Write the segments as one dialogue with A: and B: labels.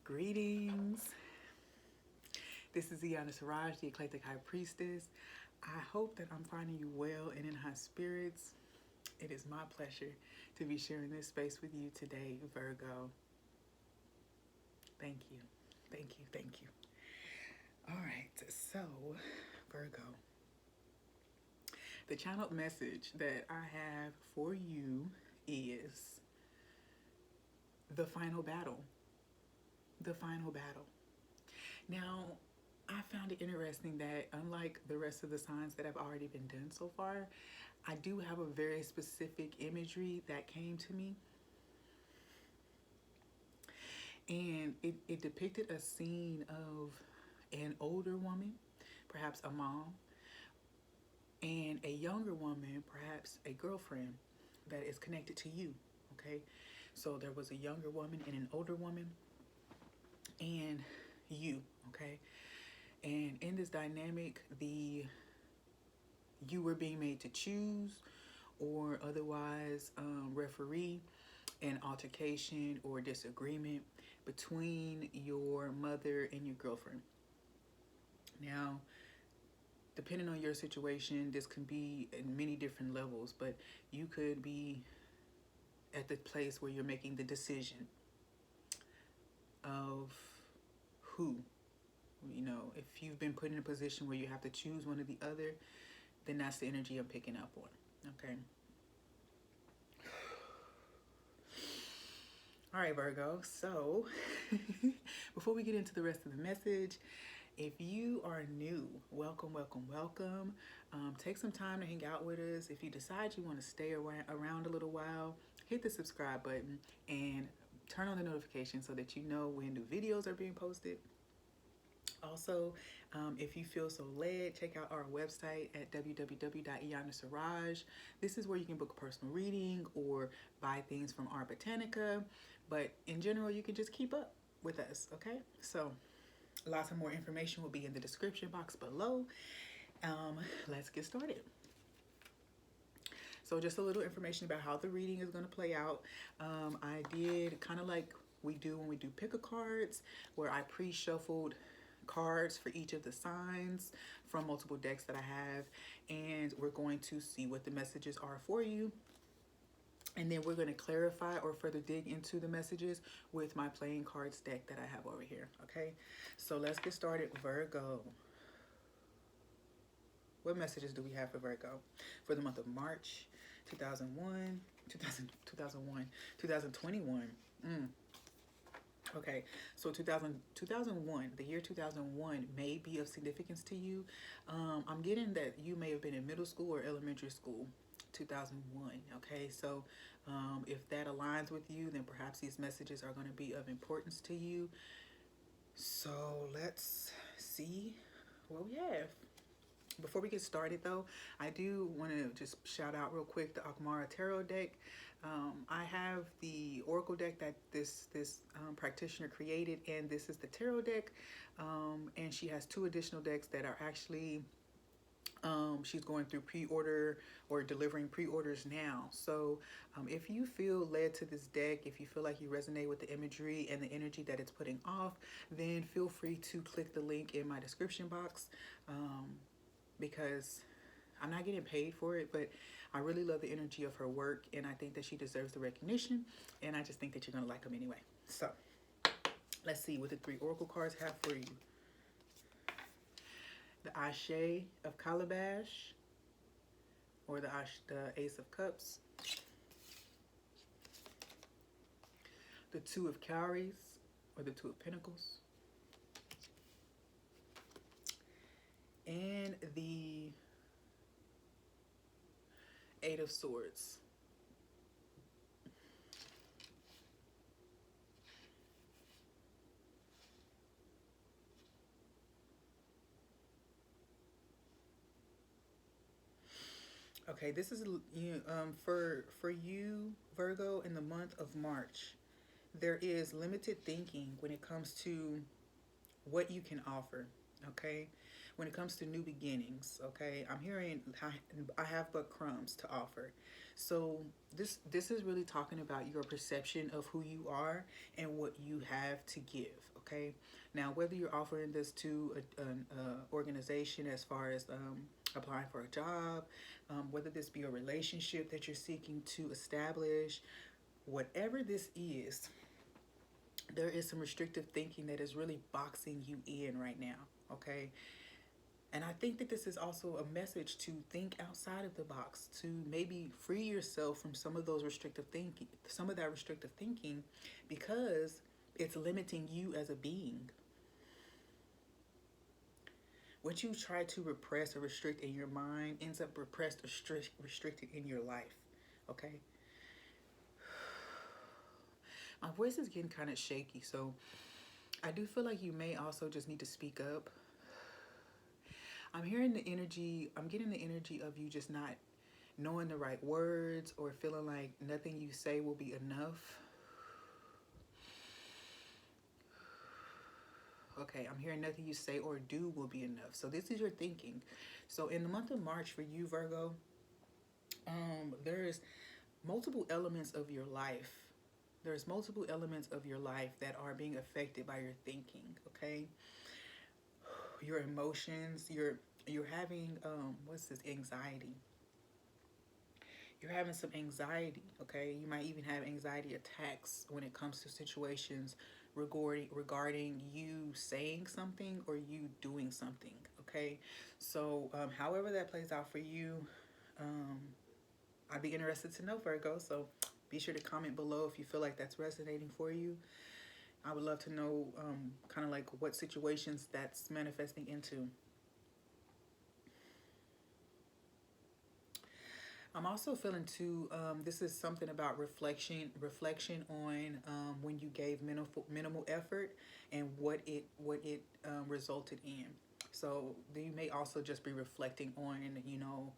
A: Greetings. This is IyandaSiraj, the Eclectic High Priestess. I hope that I'm finding you well and in high spirits. It is my pleasure to be sharing this space with you today, Virgo. Thank you. Thank you. Thank you. All right. So, Virgo, the channeled message that I have for you is the final battle. The final battle. Now, I found it interesting that unlike the rest of the signs that have already been done so far, I do have a very specific imagery that came to me. And it depicted a scene of an older woman, perhaps a mom, and a younger woman, perhaps a girlfriend that is connected to you, okay? So there was a younger woman and an older woman and you, okay? And in this dynamic, you were being made to choose or otherwise referee an altercation or disagreement between your mother and your girlfriend. Now, depending on your situation, this can be in many different levels, but you could be at the place where you're making the decision of who. You know, if you've been put in a position where you have to choose one or the other, then that's the energy I'm picking up on, okay? All right, Virgo, so before we get into the rest of the message, if you are new, welcome, welcome, welcome. Take some time to hang out with us. If you decide you want to stay around a little while, hit the subscribe button and turn on the notifications so that you know when new videos are being posted. Also, if you feel so led, check out our website at www.IyandaSiraj. This is where you can book a personal reading or buy things from our Botanica. But in general, you can just keep up with us, okay? So lots of more information will be in the description box below. Let's get started. So just a little information about how the reading is going to play out. I did kind of like we do when we do pick a cards, where I pre-shuffled cards for each of the signs from multiple decks that I have, and we're going to see what the messages are for you, and then we're going to clarify or further dig into the messages with my playing cards deck that I have over here. Okay, so let's get started. Virgo, what messages do we have for Virgo for the month of March 2021? Okay, so 2001, the year 2001 may be of significance to you. I'm getting that you may have been in middle school or elementary school, 2001. Okay, so if that aligns with you, then perhaps these messages are going to be of importance to you. So let's see what we have. Before we get started though, I do want to just shout out real quick the AKMARA Tarot deck. I have the Oracle deck that this practitioner created, and this is the Tarot deck. And she has two additional decks that are actually, she's going through pre-order or delivering pre-orders now. So if you feel led to this deck, if you feel like you resonate with the imagery and the energy that it's putting off, then feel free to click the link in my description box. Because I'm not getting paid for it, but I really love the energy of her work, and I think that she deserves the recognition, and I just think that you're gonna like them anyway. So let's see what the three oracle cards have for you. The Ashe of Calabash, or the Ace of Cups. The Two of Cowries, or the Two of Pentacles. And the Eight of Swords. Okay, this is for you, Virgo, in the month of March. There is limited thinking when it comes to what you can offer. Okay, when it comes to new beginnings, okay, I'm hearing I have but crumbs to offer. So this is really talking about your perception of who you are and what you have to give. Okay, now whether you're offering this to an organization as far as applying for a job, whether this be a relationship that you're seeking to establish, whatever this is, there is some restrictive thinking that is really boxing you in right now. Okay, and I think that this is also a message to think outside of the box, to maybe free yourself from some of those restrictive thinking, some of that restrictive thinking, because it's limiting you as a being. What you try to repress or restrict in your mind ends up repressed or restricted in your life. Okay? My voice is getting kind of shaky, so I do feel like you may also just need to speak up. I'm hearing the energy, I'm getting the energy of you just not knowing the right words or feeling like nothing you say will be enough. Okay, I'm hearing nothing you say or do will be enough. So this is your thinking. So in the month of March for you, Virgo, there's multiple elements of your life. There's multiple elements of your life that are being affected by your thinking. Okay, your emotions. You're having what's this, anxiety. You're having some anxiety. Okay, you might even have anxiety attacks when it comes to situations regarding you saying something or you doing something. Okay, so however that plays out for you, um, I'd be interested to know, Virgo. So be sure to comment below if you feel like that's resonating for you. I would love to know kind of like what situations that's manifesting into. I'm also feeling too. This is something about reflection on when you gave minimal effort and what it resulted in. So you may also just be reflecting on, you know,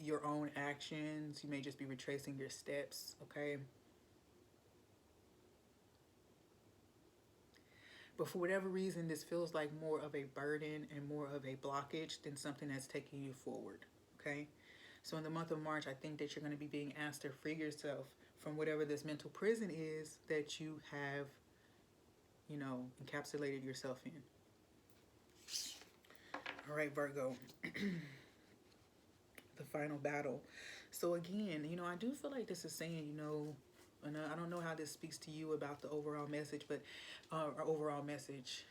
A: your own actions. You may just be retracing your steps. Okay. But for whatever reason, this feels like more of a burden and more of a blockage than something that's taking you forward. Okay. So in the month of March, I think that you're going to be being asked to free yourself from whatever this mental prison is that you have, you know, encapsulated yourself in. All right, Virgo, the final battle. So again, you know, I do feel like this is saying, you know, and I don't know how this speaks to you about the overall message, but our overall message.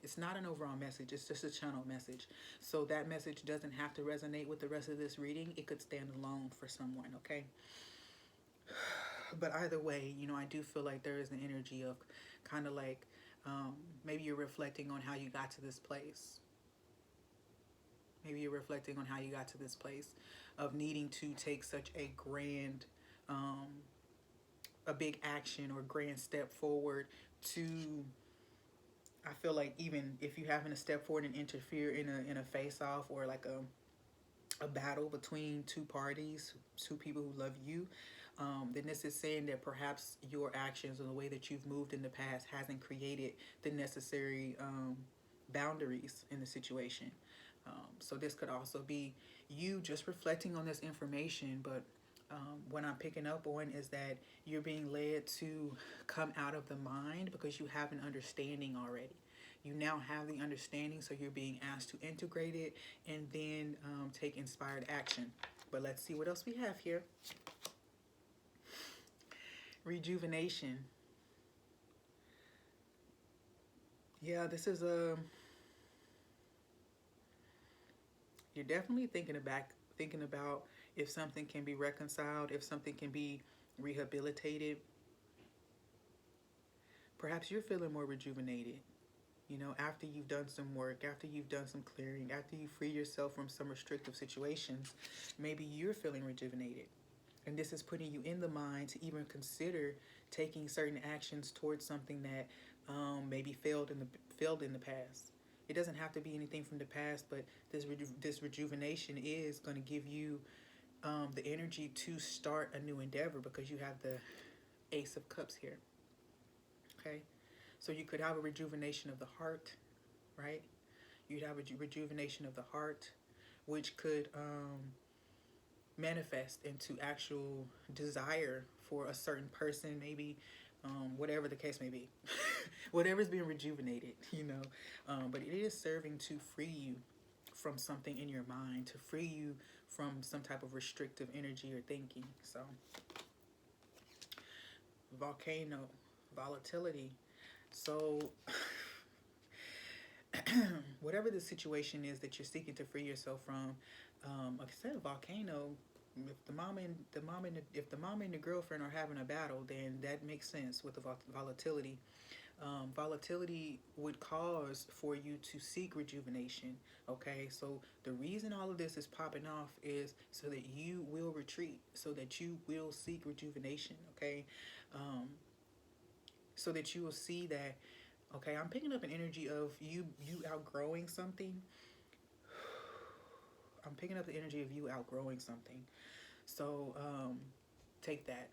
A: It's not an overall message. It's just a channel message. So that message doesn't have to resonate with the rest of this reading. It could stand alone for someone, okay? But either way, you know, I do feel like there is an energy of kind of like maybe you're reflecting on how you got to this place. Maybe you're reflecting on how you got to this place of needing to take such a grand, a big action or grand step forward to, I feel like even if you having to step forward and interfere in a face off or like a battle between two parties, two people who love you, then this is saying that perhaps your actions and the way that you've moved in the past hasn't created the necessary boundaries in the situation. So this could also be you just reflecting on this information, but what I'm picking up on is that you're being led to come out of the mind because you have an understanding already. You now have the understanding, so you're being asked to integrate it and then take inspired action. But let's see what else we have here. Rejuvenation. Yeah, this is a. You're definitely thinking about if something can be reconciled, if something can be rehabilitated. Perhaps you're feeling more rejuvenated. You know, after you've done some work, after you've done some clearing, after you free yourself from some restrictive situations, maybe you're feeling rejuvenated. And this is putting you in the mind to even consider taking certain actions towards something that maybe failed in the past. It doesn't have to be anything from the past, but this rejuvenation is going to give you the energy to start a new endeavor because you have the Ace of Cups here. Okay, So you could have a rejuvenation of the heart, right? You'd have a rejuvenation of the heart, which could manifest into actual desire for a certain person, maybe, whatever the case may be. Whatever's being rejuvenated, you know. But it is serving to free you from something in your mind, to free you from some type of restrictive energy or thinking. So, volcano, volatility. So, whatever the situation is that you're seeking to free yourself from, like I said, volcano. If the mom and if the mom and the girlfriend are having a battle, then that makes sense with the volatility. Volatility would cause for you to seek rejuvenation. Okay, so the reason all of this is popping off is so that you will retreat, so that you will seek rejuvenation. Okay, so that you will see that. Okay, I'm picking up an energy of you outgrowing something. I'm picking up the energy of you outgrowing something. So take that.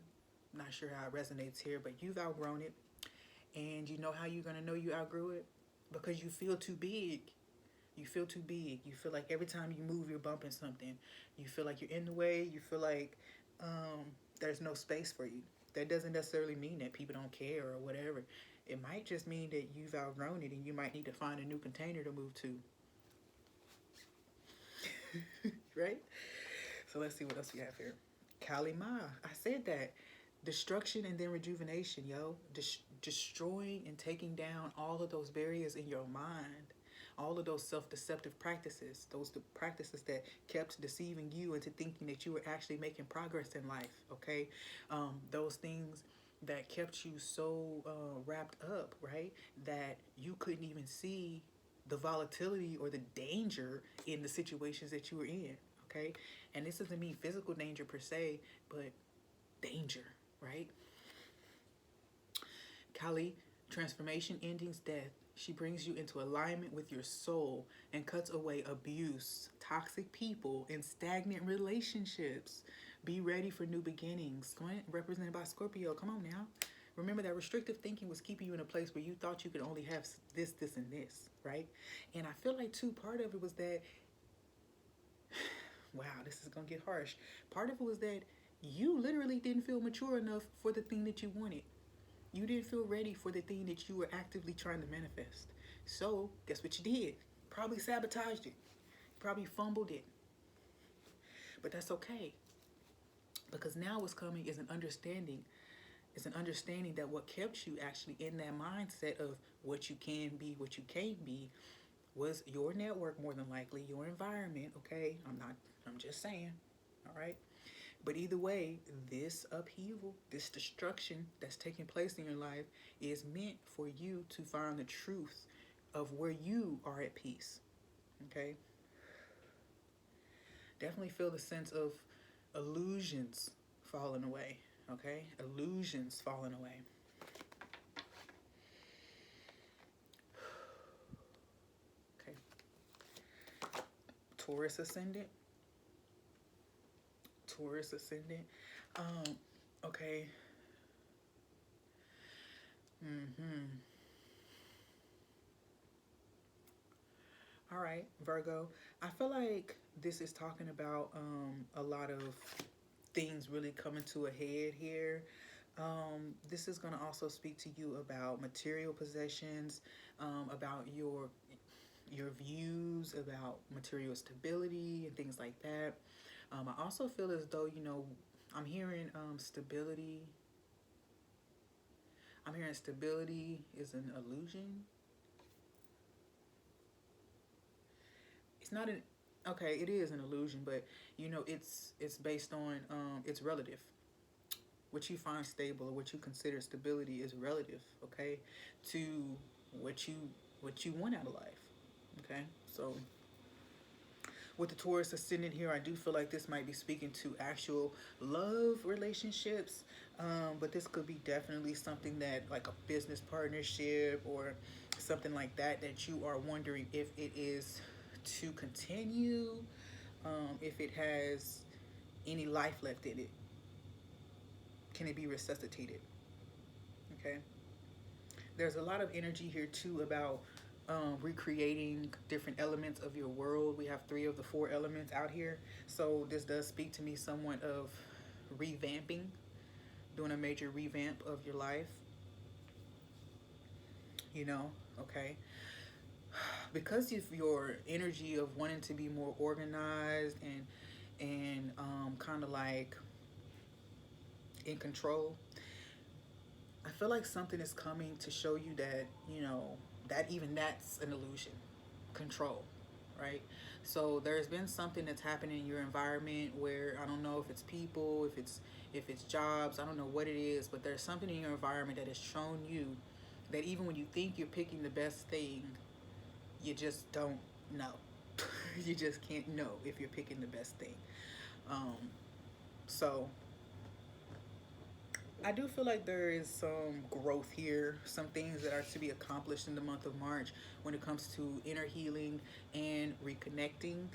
A: I'm not sure how it resonates here, but you've outgrown it. And you know how you're going to know you outgrew it? Because you feel too big. You feel too big. You feel like every time you move, you're bumping something. You feel like you're in the way. You feel like there's no space for you. That doesn't necessarily mean that people don't care or whatever. It might just mean that you've outgrown it and you might need to find a new container to move to. Right? So let's see what else we have here. Kalima. I said that. Destruction and then rejuvenation, yo. Destroying and taking down all of those barriers in your mind. All of those self-deceptive practices. Those practices that kept deceiving you into thinking that you were actually making progress in life, okay? Those things that kept you so wrapped up, right? That you couldn't even see the volatility or the danger in the situations that you were in, okay? And this doesn't mean physical danger per se, but danger, right? Kali, transformation, endings, death. She brings you into alignment with your soul and cuts away abuse, toxic people, and stagnant relationships. Be ready for new beginnings. Represented by Scorpio. Come on now. Remember that restrictive thinking was keeping you in a place where you thought you could only have this, this, and this, right? And I feel like, too, part of it was that, wow, this is going to get harsh. Part of it was that you literally didn't feel mature enough for the thing that you wanted. You didn't feel ready for the thing that you were actively trying to manifest. So, guess what you did? Probably sabotaged it. Probably fumbled it. But that's okay. Because now what's coming is an understanding. It's an understanding that what kept you actually in that mindset of what you can be, what you can't be, was your network more than likely, your environment, okay? I'm just saying, all right? But either way, this upheaval, this destruction that's taking place in your life is meant for you to find the truth of where you are at peace. Okay? Definitely feel the sense of illusions falling away. Okay? Illusions falling away. Okay. Taurus ascendant. Taurus ascendant. Okay. All right, Virgo. I feel like this is talking about a lot of things really coming to a head here. This is going to also speak to you about material possessions, about your views about material stability and things like that. I also feel as though, I'm hearing stability. I'm hearing stability is an illusion. It's not an okay. It is an illusion, but it's based on it's relative. What you find stable or what you consider stability is relative. Okay, to what you want out of life. Okay, so with the Taurus ascendant here, I do feel like this might be speaking to actual love relationships, but this could be definitely something that, like a business partnership or something like that, that you are wondering if it is to continue, if it has any life left in it. Can it be resuscitated? Okay. There's a lot of energy here too about recreating different elements of your world. We have 3 of the 4 elements out here. So this does speak to me somewhat of revamping, doing a major revamp of your life, you know, okay? Because of your energy of wanting to be more organized and kind of like in control, I feel like something is coming to show you that, you know, that even that's an illusion. Control, right? So there's been something that's happened in your environment where, I don't know if it's people, if it's jobs, I don't know what it is, but there's something in your environment that has shown you that even when you think you're picking the best thing, you just don't know. You just can't know if you're picking the best thing. So I do feel like there is some growth here, some things that are to be accomplished in the month of March when it comes to inner healing and reconnecting,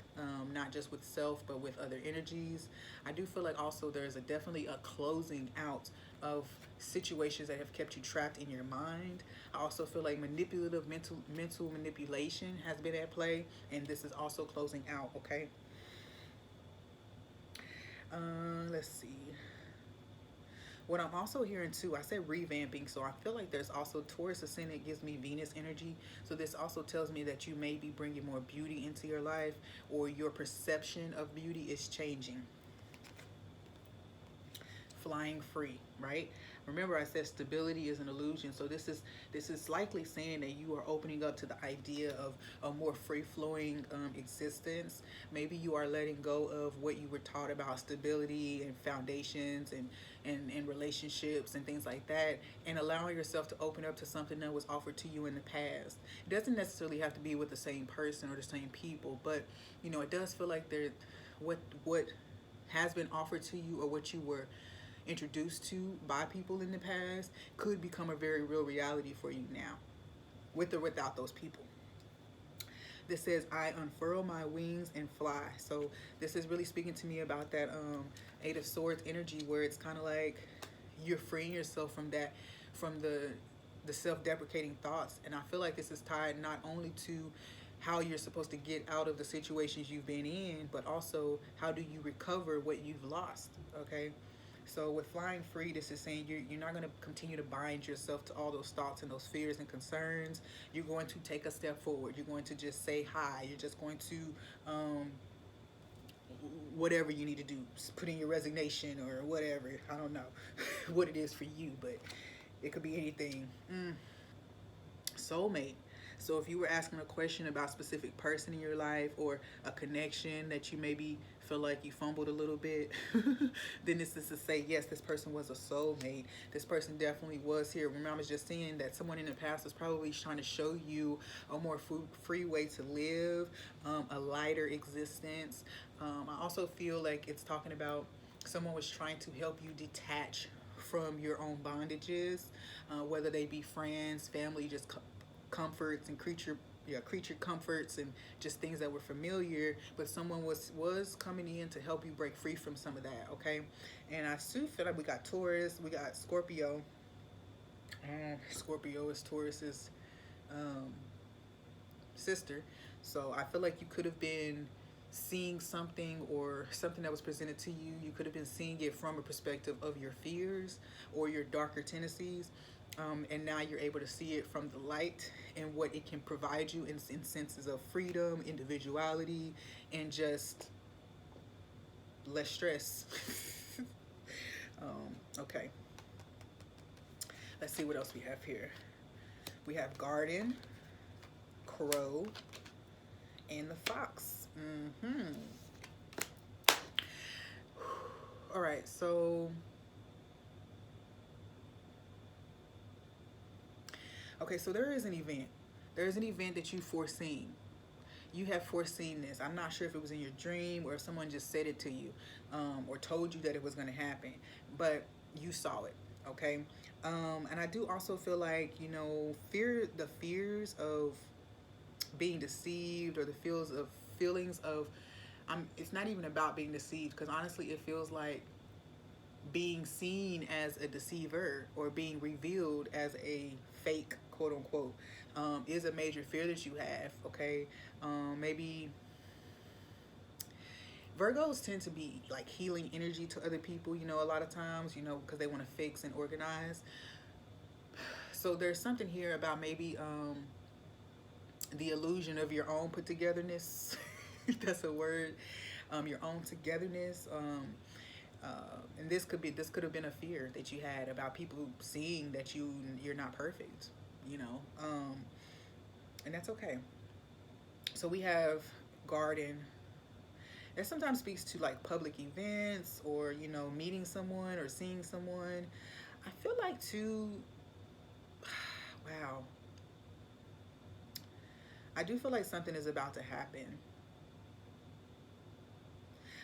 A: not just with self, but with other energies. I do feel like also there's definitely a closing out of situations that have kept you trapped in your mind. I also feel like manipulative mental manipulation has been at play, and this is also closing out, okay? Let's see. What I'm also hearing too, I said revamping, so I feel like there's also Taurus ascendant gives me Venus energy. So this also tells me that you may be bringing more beauty into your life, or your perception of beauty is changing. Flying free, right? Remember, I said stability is an illusion. So this is likely saying that you are opening up to the idea of a more free-flowing existence. Maybe you are letting go of what you were taught about stability and foundations and relationships and things like that, and allowing yourself to open up to something that was offered to you in the past. It doesn't necessarily have to be with the same person or the same people, but you know, it does feel like there, what has been offered to you, or what you were introduced to by people in the past, could become a very real reality for you now, with or without those people. This says, I unfurl my wings and fly. So this is really speaking to me about that 8 of Swords energy, where it's kind of like you're freeing yourself from that, from the self-deprecating thoughts. And I feel like this is tied not only to how you're supposed to get out of the situations you've been in, but also how do you recover what you've lost, okay? So with flying free, this is saying you're not going to continue to bind yourself to all those thoughts and those fears and concerns. You're going to take a step forward. You're going to just say hi. You're just going to, whatever you need to do, put in your resignation or whatever. I don't know what it is for you, but it could be anything. Soulmate. So if you were asking a question about a specific person in your life, or a connection that you maybe feel like you fumbled a little bit, then this is to say, yes, this person was a soulmate. This person definitely was here. Remember, I was just saying that someone in the past was probably trying to show you a more free way to live, a lighter existence. I also feel like it's talking about someone was trying to help you detach from your own bondages, whether they be friends, family, just comforts and creature comforts, and just things that were familiar, but someone was coming in to help you break free from some of that, okay? And I still feel like we got Taurus, we got Scorpio, and Scorpio is Taurus's sister. So I feel like you could have been seeing something, or something that was presented to you, you could have been seeing it from a perspective of your fears or your darker tendencies, and now you're able to see it from the light and what it can provide you in senses of freedom, individuality, and just less stress. Okay, let's see what else we have here. We have garden, crow, and the fox. All right, so okay, so there is an event. There is an event that you foreseen. You have foreseen this. I'm not sure if it was in your dream, or if someone just said it to you, or told you that it was going to happen, but you saw it, okay? And I do also feel like, you know, the fears of being deceived, or the feelings of it's not even about being deceived, because honestly it feels like being seen as a deceiver, or being revealed as a fake quote unquote, is a major fear that you have, okay? Maybe Virgos tend to be like healing energy to other people, you know, a lot of times, you know, because they want to fix and organize. So there's something here about maybe the illusion of your own put togetherness. That's a word. Your own togetherness. And this could have been a fear that you had about people seeing that you're not perfect, you know. And that's okay. So we have garden. It sometimes speaks to like public events, or you know, meeting someone or seeing someone. I feel like too. Wow. I do feel like something is about to happen.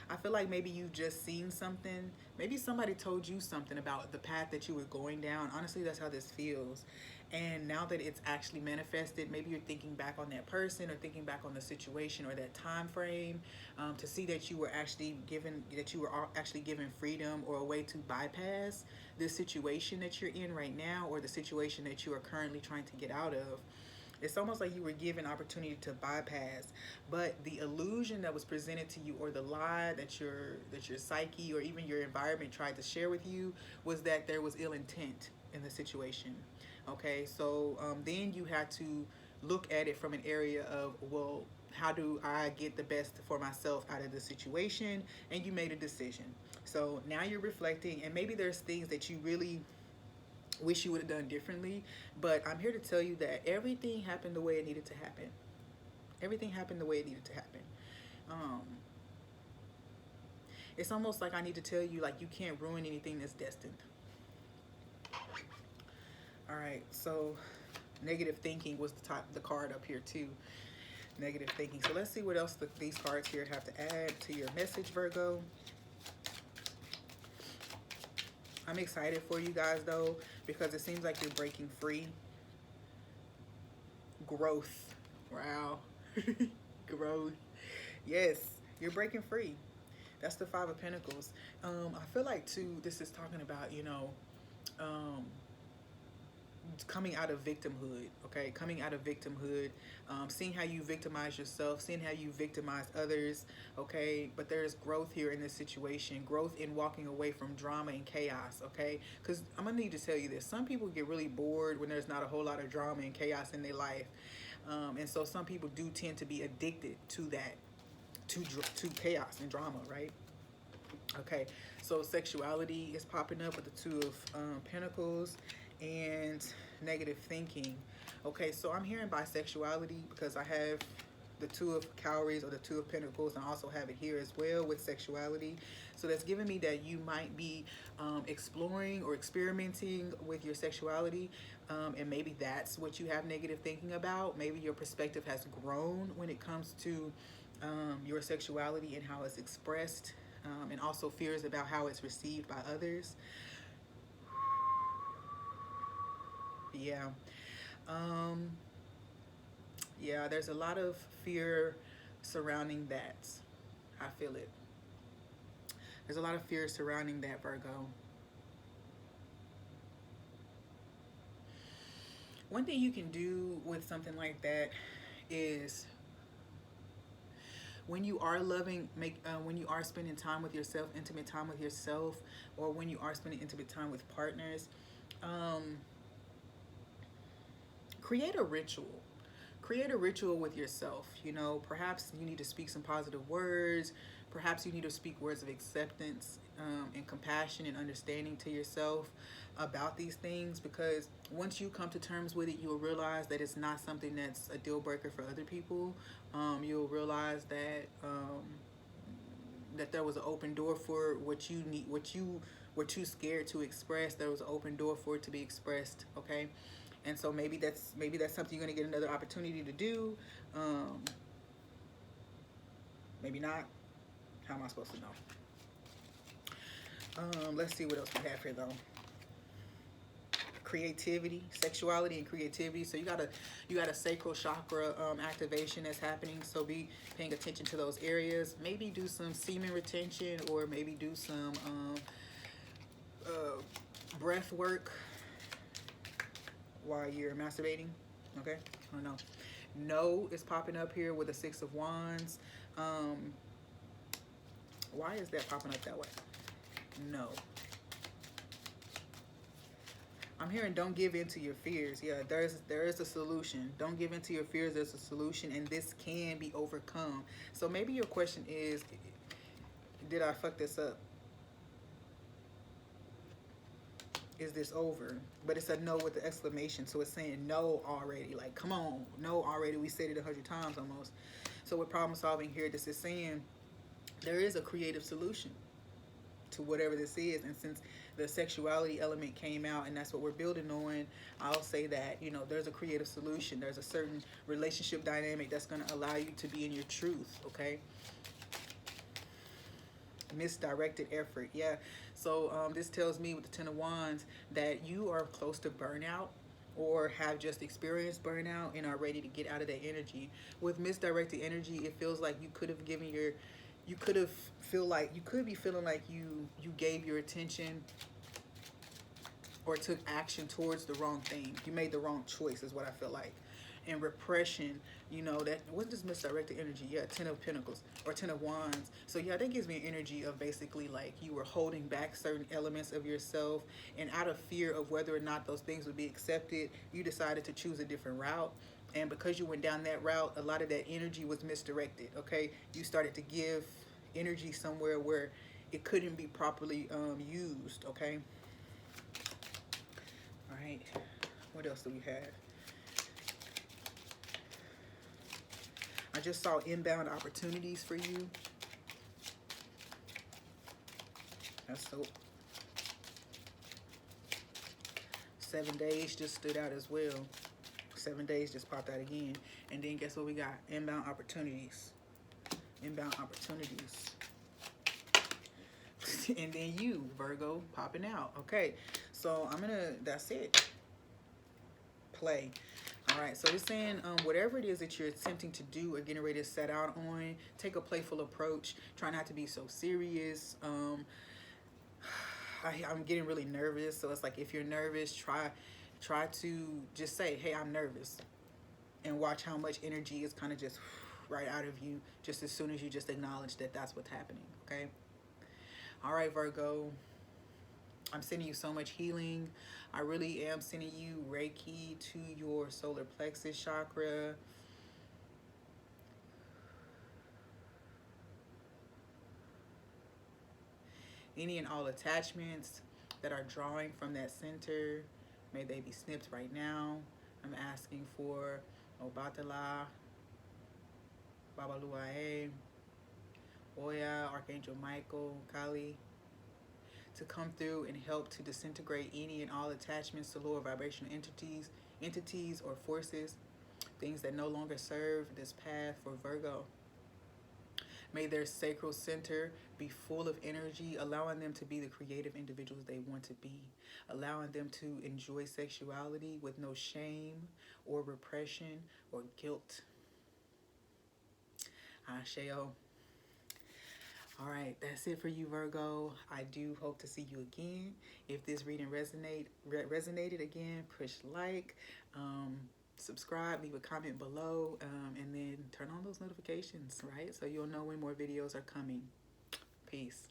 A: I feel like maybe you've just seen something. Maybe somebody told you something about the path that you were going down. Honestly, that's how this feels. And now that it's actually manifested, maybe you're thinking back on that person or thinking back on the situation or that time frame, to see that you were actually given freedom or a way to bypass this situation that you're in right now, or the situation that you are currently trying to get out of. It's almost like you were given opportunity to bypass, but the illusion that was presented to you, or the lie that your psyche or even your environment tried to share with you, was that there was ill intent in the situation. Okay, so then you had to look at it from an area of, well, how do I get the best for myself out of the situation? And you made a decision. So now you're reflecting, and maybe there's things that you really wish you would have done differently, but I'm here to tell you that everything happened the way it needed to happen. Everything happened the way it needed to happen. um it's almost like I need to tell you, like, you can't ruin anything that's destined. All right, so negative thinking was the card up here too. Negative thinking. So let's see what else these cards here have to add to your message, Virgo. I'm excited for you guys though, because it seems like you're breaking free. Growth. Wow. Growth. Yes, you're breaking free. That's the Five of Pentacles. I feel like too, this is talking about, you know, um, coming out of victimhood. Okay, coming out of victimhood, seeing how you victimize yourself, seeing how you victimize others. Okay, but there's growth here in this situation, growth in walking away from drama and chaos. Okay, because I'm gonna need to tell you this: some people get really bored when there's not a whole lot of drama and chaos in their life, and so some people do tend to be addicted to that, to chaos and drama, right? Okay, so sexuality is popping up with the Two of Pentacles, and negative thinking. Okay, so I'm hearing bisexuality because I have the Two of Cowries, or the Two of Pentacles, and I also have it here as well with sexuality. So that's giving me that you might be exploring or experimenting with your sexuality, and maybe that's what you have negative thinking about. Maybe your perspective has grown when it comes to your sexuality and how it's expressed, and also fears about how it's received by others. Yeah. Um, yeah, there's a lot of fear surrounding that. I feel it. There's a lot of fear surrounding that, Virgo. One thing you can do with something like that is, when you are loving, when you are spending time with yourself, intimate time with yourself, or when you are spending intimate time with partners, um, create a ritual. Create a ritual with yourself. You know, perhaps you need to speak some positive words. Perhaps you need to speak words of acceptance, and compassion and understanding to yourself about these things, because once you come to terms with it, you'll realize that it's not something that's a deal breaker for other people. You'll realize that that there was an open door for what you need, what you were too scared to express. There was an open door for it to be expressed. Okay, and so maybe that's something you're going to get another opportunity to do. Maybe not. How am I supposed to know? Let's see what else we have here though. Creativity, sexuality, and creativity. So you got a sacral chakra activation that's happening. So be paying attention to those areas. Maybe do some semen retention, or maybe do some breath work while you're masturbating. Okay, I don't know. No is popping up here with a Six of Wands. Why is that popping up that way? No. I'm hearing don't give in to your fears. Yeah, there is a solution. Don't give in to your fears. There's a solution, and this can be overcome. So maybe your question is, did I fuck this up? Is this over? But it's a no with the exclamation. So it's saying no already. Like, come on, no already. We said it 100 times almost. So with problem solving here, this is saying there is a creative solution to whatever this is. And since the sexuality element came out and that's what we're building on, I'll say that, you know, there's a creative solution. There's a certain relationship dynamic that's going to allow you to be in your truth. Okay. Misdirected effort. Yeah. So this tells me with the Ten of Wands that you are close to burnout or have just experienced burnout and are ready to get out of that energy. With misdirected energy, it feels like you could have given your, you could have feel like, you could be feeling like you gave your attention or took action towards the wrong thing. You made the wrong choice is what I feel like. And repression, you know, that, what is misdirected energy? Yeah, Ten of Pentacles or Ten of Wands. So yeah, that gives me an energy of basically like you were holding back certain elements of yourself, and out of fear of whether or not those things would be accepted, you decided to choose a different route. And because you went down that route, a lot of that energy was misdirected. Okay, you started to give energy somewhere where it couldn't be properly used. Okay. All right. What else do we have? I just saw inbound opportunities for you. That's so. 7 days just stood out as well. 7 days just popped out again. And then guess what we got? Inbound opportunities. Inbound opportunities. And then you, Virgo, popping out. Okay, so I'm gonna, that's it. Play. All right, so it's saying whatever it is that you're attempting to do or getting ready to set out on, take a playful approach. Try not to be so serious. I'm getting really nervous, so it's like if you're nervous, try to just say, hey, I'm nervous, and watch how much energy is kind of just right out of you just as soon as you just acknowledge that that's what's happening. Okay. All right, Virgo, I'm sending you so much healing. I really am sending you Reiki to your solar plexus chakra. Any and all attachments that are drawing from that center, may they be snipped right now. I'm asking for Obatala, Babaluae, Oya, Archangel Michael, Kali, to come through and help to disintegrate any and all attachments to lower vibrational entities or forces, things that no longer serve this path for Virgo. May their sacral center be full of energy, allowing them to be the creative individuals they want to be, allowing them to enjoy sexuality with no shame or repression or guilt. Asheo. All right, that's it for you, Virgo. I do hope to see you again. If this reading resonated again, push like, subscribe, leave a comment below, and then turn on those notifications, right? So you'll know when more videos are coming. Peace.